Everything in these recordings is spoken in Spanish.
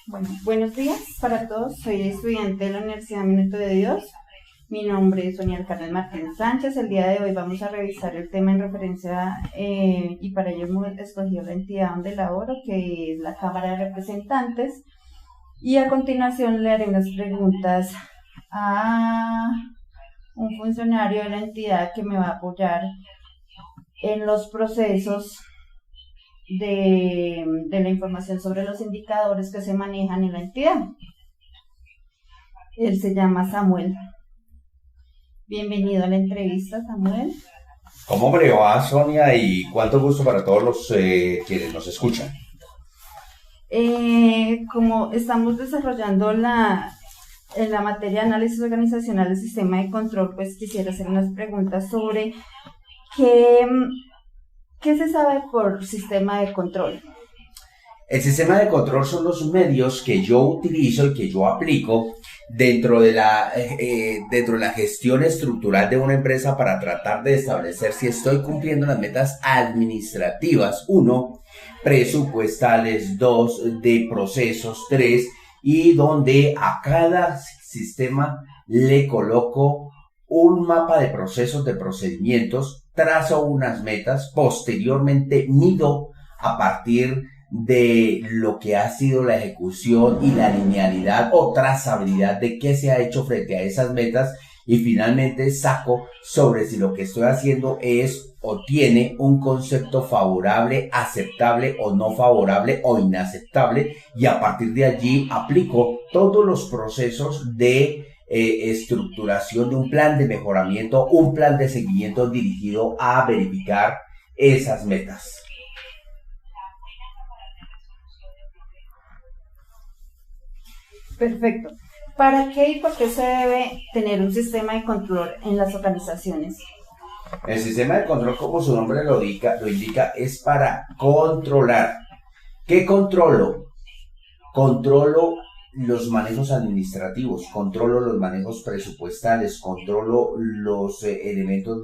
Bueno, buenos días para todos. Soy estudiante de la Universidad Minuto de Dios. Mi nombre es Sonia Carmen Martínez Sánchez. El día de hoy vamos a revisar el tema en referencia y para ello hemos escogido la entidad donde laboro, que es la Cámara de Representantes. Y a continuación le haré unas preguntas a un funcionario de la entidad que me va a apoyar en los procesos de la información sobre los indicadores que se manejan en la entidad. Él se llama Samuel. Bienvenido a la entrevista, Samuel. ¿Cómo me va, Sonia? Y cuánto gusto para todos los quienes nos escuchan. Como estamos desarrollando en la materia de análisis organizacional del sistema de control, pues quisiera hacer unas preguntas sobre ¿qué se sabe por sistema de control? El sistema de control son los medios que yo utilizo y que yo aplico dentro de la gestión estructural de una empresa para tratar de establecer si estoy cumpliendo las metas administrativas, 1, presupuestales, 2, de procesos, 3, y donde a cada sistema le coloco un mapa de procesos, de procedimientos, trazo unas metas, posteriormente mido a partir de lo que ha sido la ejecución y la linealidad o trazabilidad de qué se ha hecho frente a esas metas, y finalmente saco sobre si lo que estoy haciendo es o tiene un concepto favorable, aceptable o no favorable o inaceptable, y a partir de allí aplico todos los procesos de estructuración de un plan de mejoramiento, un plan de seguimiento dirigido a verificar esas metas. Perfecto. ¿Para qué y por qué se debe tener un sistema de control en las organizaciones? El sistema de control, como su nombre lo indica, es para controlar. ¿Qué controlo? Controlo los manejos administrativos, controlo los manejos presupuestales, controlo los elementos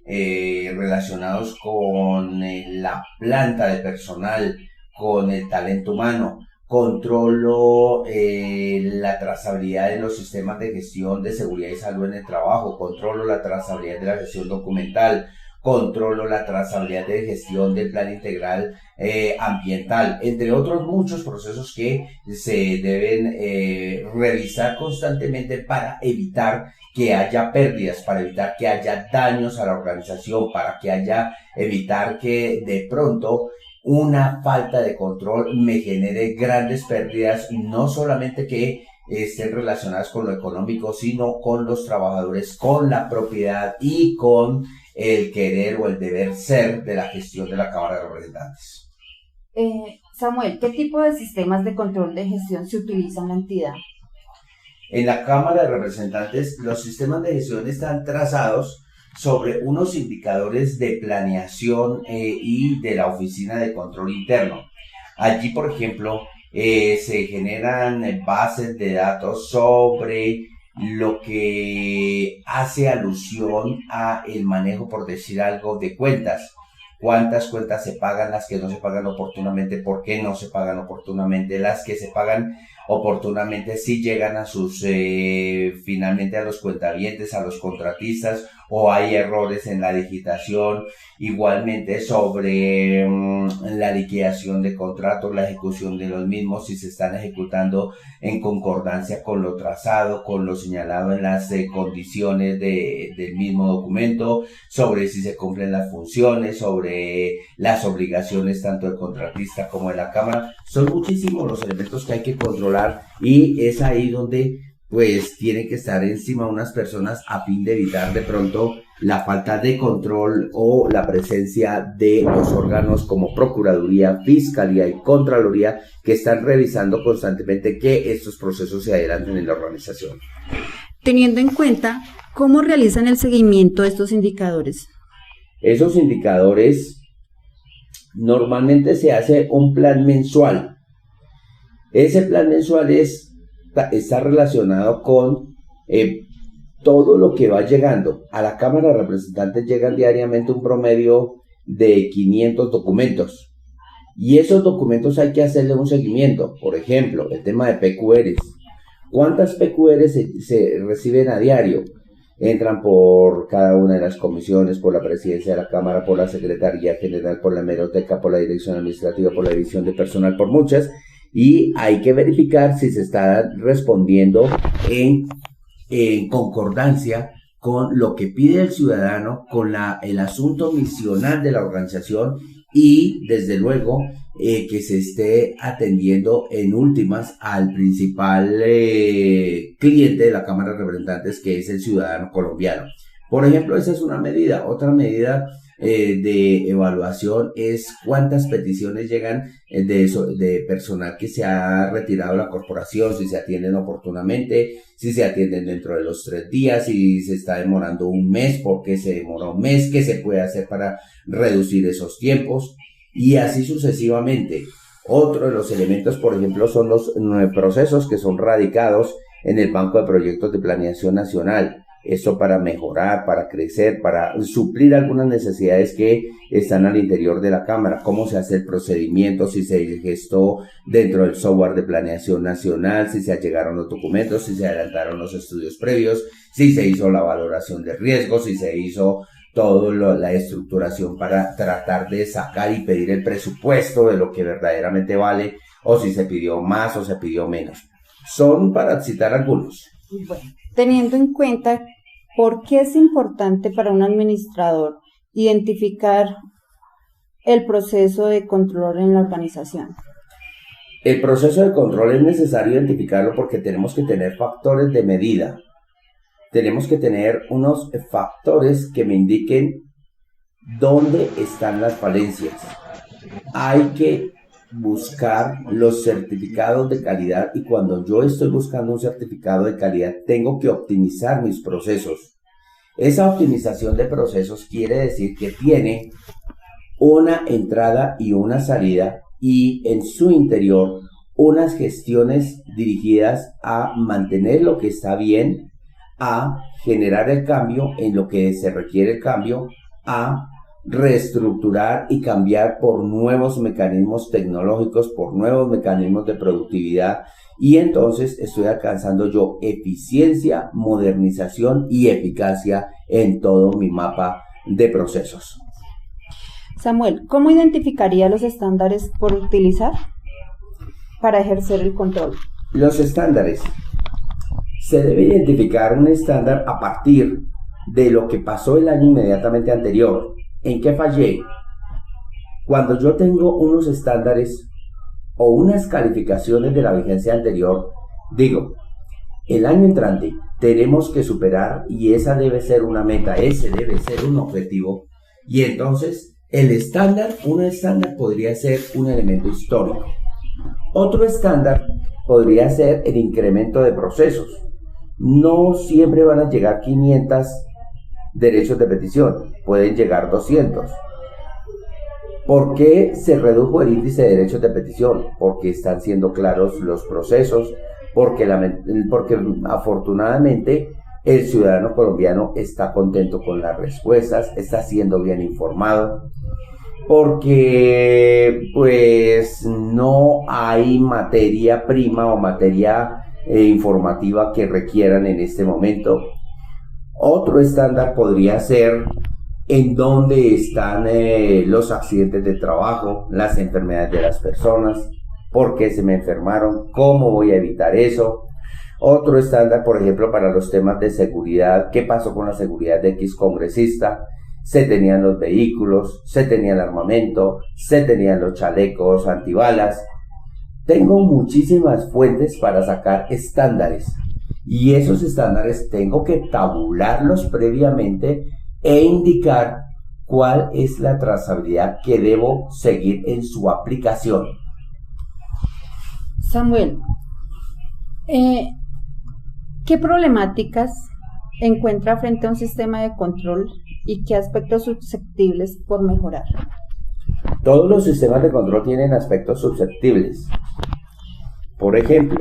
relacionados con la planta de personal, con el talento humano. Controlo la trazabilidad de los sistemas de gestión de seguridad y salud en el trabajo, controlo la trazabilidad de la gestión documental, controlo la trazabilidad de gestión del plan integral ambiental, entre otros muchos procesos que se deben revisar constantemente para evitar que haya pérdidas, para evitar que haya daños a la organización, para evitar que de pronto una falta de control me genere grandes pérdidas, no solamente que estén relacionadas con lo económico, sino con los trabajadores, con la propiedad y con el querer o el deber ser de la gestión de la Cámara de Representantes. Samuel, ¿qué tipo de sistemas de control de gestión se utilizan en la entidad? En la Cámara de Representantes, los sistemas de gestión están trazados sobre unos indicadores de planeación y de la Oficina de Control Interno. Allí, por ejemplo, se generan bases de datos sobre lo que hace alusión a el manejo, por decir algo, de cuentas. ¿Cuántas cuentas se pagan? Las que no se pagan oportunamente, ¿por qué no se pagan oportunamente? Las que se pagan oportunamente sí llegan a finalmente a los cuentavientes, a los contratistas, o hay errores en la digitación. Igualmente sobre la liquidación de contratos, la ejecución de los mismos, si se están ejecutando en concordancia con lo trazado, con lo señalado en las condiciones del mismo documento, sobre si se cumplen las funciones, sobre las obligaciones tanto del contratista como de la Cámara. Son muchísimos los elementos que hay que controlar, y es ahí donde pues tienen que estar encima unas personas a fin de evitar de pronto la falta de control o la presencia de los órganos como Procuraduría, Fiscalía y Contraloría, que están revisando constantemente que estos procesos se adelanten en la organización. Teniendo en cuenta, ¿cómo realizan el seguimiento de estos indicadores? Esos indicadores normalmente se hace un plan mensual. Ese plan mensual está relacionado con todo lo que va llegando. A la Cámara de Representantes llegan diariamente un promedio de 500 documentos. Y esos documentos hay que hacerle un seguimiento. Por ejemplo, el tema de PQRs. ¿Cuántas PQRs se reciben a diario? Entran por cada una de las comisiones, por la presidencia de la Cámara, por la Secretaría General, por la Hemeroteca, por la Dirección Administrativa, por la División de Personal, por muchas. Y hay que verificar si se está respondiendo en concordancia con lo que pide el ciudadano, con el asunto misional de la organización y, desde luego, que se esté atendiendo en últimas al principal cliente de la Cámara de Representantes, que es el ciudadano colombiano. Por ejemplo, esa es una medida. Otra medida de evaluación es cuántas peticiones llegan de personal que se ha retirado de la corporación, si se atienden oportunamente, si se atienden dentro de los 3 días, si se está demorando un mes, por qué se demora un mes, qué se puede hacer para reducir esos tiempos, y así sucesivamente. Otro de los elementos, por ejemplo, son los procesos que son radicados en el Banco de Proyectos de Planeación Nacional. Eso para mejorar, para crecer, para suplir algunas necesidades que están al interior de la Cámara. Cómo se hace el procedimiento, si se gestó dentro del software de planeación nacional, si se allegaron los documentos, si se adelantaron los estudios previos, si se hizo la valoración de riesgos, si se hizo toda la estructuración para tratar de sacar y pedir el presupuesto de lo que verdaderamente vale, o si se pidió más o se pidió menos. Son para citar algunos. Bueno, teniendo en cuenta por qué es importante para un administrador identificar el proceso de control en la organización. El proceso de control es necesario identificarlo porque tenemos que tener factores de medida. Tenemos que tener unos factores que me indiquen dónde están las falencias. Hay que buscar los certificados de calidad, y cuando yo estoy buscando un certificado de calidad tengo que optimizar mis procesos. Esa optimización de procesos quiere decir que tiene una entrada y una salida, y en su interior unas gestiones dirigidas a mantener lo que está bien, a generar el cambio en lo que se requiere el cambio, a reestructurar y cambiar por nuevos mecanismos tecnológicos, por nuevos mecanismos de productividad, y entonces estoy alcanzando yo eficiencia, modernización y eficacia en todo mi mapa de procesos. Samuel, ¿cómo identificaría los estándares por utilizar para ejercer el control? Los estándares. Se debe identificar un estándar a partir de lo que pasó el año inmediatamente anterior. ¿En qué fallé? Cuando yo tengo unos estándares o unas calificaciones de la vigencia anterior, digo, el año entrante tenemos que superar, y esa debe ser una meta, ese debe ser un objetivo, y entonces un estándar podría ser un elemento histórico. Otro estándar podría ser el incremento de procesos. No siempre van a llegar 500 derechos de petición, pueden llegar 200. ¿Por qué se redujo el índice de derechos de petición? Porque están siendo claros los procesos, porque afortunadamente el ciudadano colombiano está contento con las respuestas, está siendo bien informado, porque pues no hay materia prima o materia informativa que requieran en este momento. Otro estándar podría ser en dónde están los accidentes de trabajo, las enfermedades de las personas, por qué se me enfermaron, cómo voy a evitar eso. Otro estándar, por ejemplo, para los temas de seguridad, qué pasó con la seguridad de X congresista. Se tenían los vehículos, se tenía el armamento, se tenían los chalecos antibalas. Tengo muchísimas fuentes para sacar estándares, y esos estándares tengo que tabularlos previamente e indicar cuál es la trazabilidad que debo seguir en su aplicación. Samuel, ¿qué problemáticas encuentra frente a un sistema de control y qué aspectos susceptibles por mejorar? Todos los sistemas de control tienen aspectos susceptibles. Por ejemplo,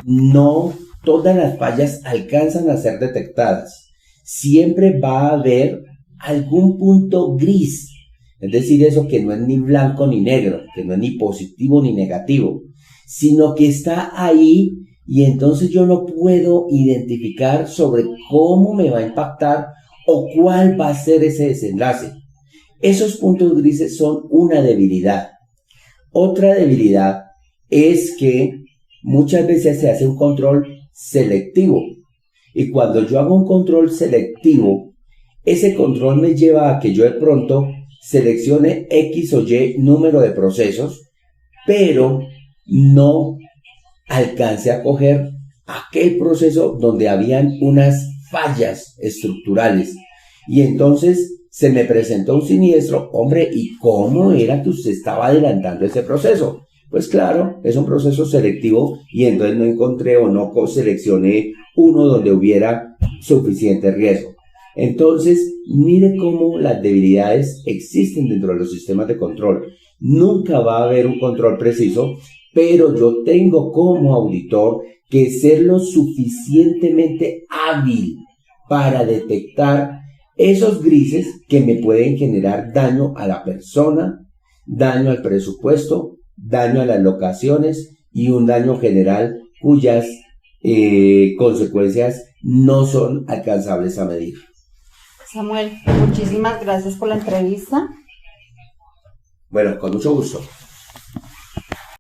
no todas las fallas alcanzan a ser detectadas. Siempre va a haber algún punto gris. Es decir, eso que no es ni blanco ni negro, que no es ni positivo ni negativo, sino que está ahí y entonces yo no puedo identificar sobre cómo me va a impactar o cuál va a ser ese desenlace. Esos puntos grises son una debilidad. Otra debilidad es que muchas veces se hace un control selectivo. Y cuando yo hago un control selectivo, ese control me lleva a que yo de pronto seleccione X o Y número de procesos, pero no alcance a coger aquel proceso donde habían unas fallas estructurales. Y entonces se me presentó un siniestro, hombre, ¿y cómo era que usted estaba adelantando ese proceso? Pues claro, es un proceso selectivo y entonces no encontré o no seleccioné uno donde hubiera suficiente riesgo. Entonces, mire cómo las debilidades existen dentro de los sistemas de control. Nunca va a haber un control preciso, pero yo tengo como auditor que ser lo suficientemente hábil para detectar esos grises que me pueden generar daño a la persona, daño al presupuesto, daño a las locaciones y un daño general cuyas consecuencias no son alcanzables a medir. Samuel, muchísimas gracias por la entrevista. Bueno, con mucho gusto.